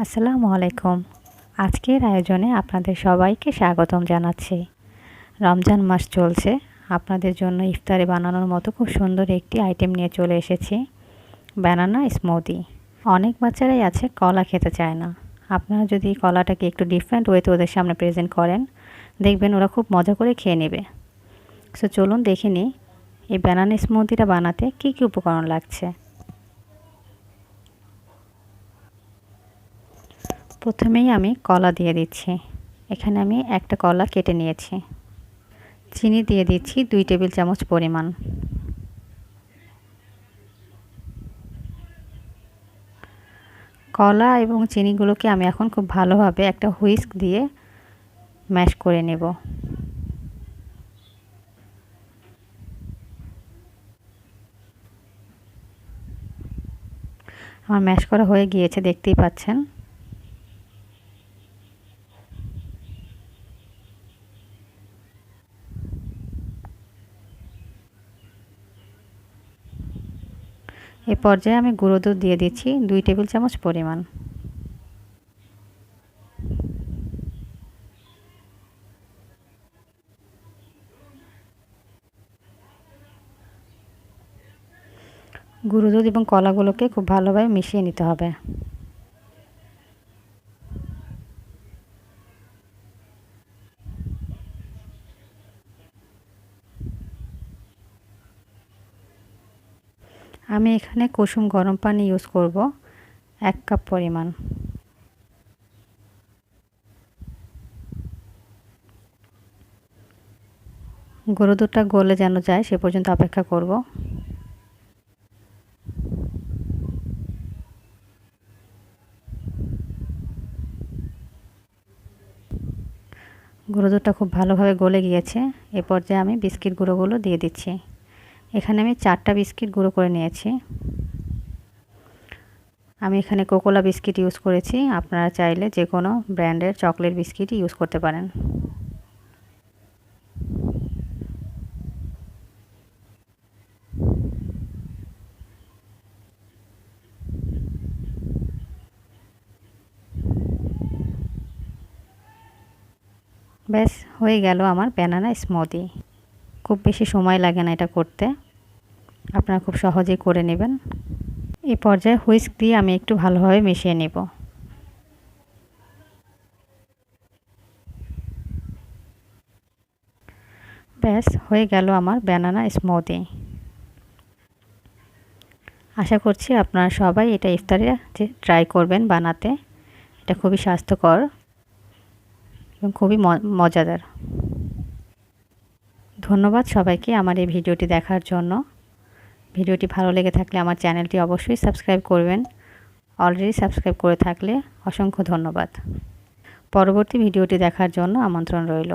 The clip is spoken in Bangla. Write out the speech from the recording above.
আসসালামু আলাইকুম। আজকের আয়োজনে আপনাদের সবাইকে স্বাগতম জানাচ্ছি। রমজান মাস চলছে, আপনাদের জন্য ইফতারে বানানোর মতো খুব সুন্দর একটি আইটেম নিয়ে চলে এসেছি, ব্যানানা স্মুদি। অনেক বাচ্চারাই আছে কলা খেতে চায় না। আপনারা যদি কলাটাকে একটু ডিফারেন্ট ওয়েতে ওদের সামনে প্রেজেন্ট করেন, দেখবেন ওরা খুব মজা করে খেয়ে নেবে। সো চলুন দেখে নিই এই ব্যানানা স্মুদিটা বানাতে কী কী উপকরণ লাগছে। প্রথমেই আমি কলা দিয়ে দিচ্ছি। এখানে আমি একটা কলা কেটে নিয়েছি। চিনি দিয়ে দিচ্ছি 2 টেবিল চামচ পরিমাণ। কলা এবং চিনিগুলোকে আমি এখন খুব ভালোভাবে একটা হুইস্ক দিয়ে ম্যাশ করে নেব। আমার ম্যাশ করা হয়ে গিয়েছে, দেখতেই পাচ্ছেন। এই পর্যায়ে আমি গুঁড়ো দুধ দিয়ে দিচ্ছি 2 টেবিল চামচ পরিমাণ। গুঁড়ো দুধ এবং কলাগুলোকে খুব ভালোভাবে মিশিয়ে নিতে হবে। আমি এখানে কুসুম গরম পানি ইউজ করব 1 কাপ পরিমাণ। গুঁড়ো দুধটা গলে যেন যায় সে পর্যন্ত অপেক্ষা করব। গুঁড়ো দুধটা খুব ভালোভাবে গলে গিয়েছে। এ পর্যায়ে আমি বিস্কিট গুঁড়োগুলো দিয়ে দিচ্ছি। এখানে আমি 4টা বিস্কিট গুঁড়ো করে নিয়েছি। আমি এখানে কোকোলা বিস্কিট ইউজ করেছি, আপনারা চাইলে যে কোনো ব্র্যান্ডের চকলেট বিস্কিট ইউজ করতে পারেন। ব্যাস হয়ে গেল আমার ব্যানানা স্মুদি। খুব বেশি সময় লাগে না এটা করতে, আপনারা খুব সহজেই করে নেবেন। এই পর্যায়ে হুইস্ক দিয়ে আমি একটু ভালোভাবে মিশিয়ে নেব। ব্যাস হয়ে গেল আমার ব্যানানা স্মুদি। আশা করছি আপনারা সবাই এটা ইফতারে ট্রাই করবেন বানাতে। এটা খুবই স্বাস্থ্যকর এবং খুবই মজাদার। ধন্যবাদ সবাইকে আমার এই ভিডিওটি দেখার জন্য। ভিডিওটি ভালো লেগে থাকলে আমার চ্যানেলটি অবশ্যই সাবস্ক্রাইব করবেন। অলরেডি সাবস্ক্রাইব করে থাকলে অসংখ্য ধন্যবাদ। পরবর্তী ভিডিওটি দেখার জন্য আমন্ত্রণ রইল।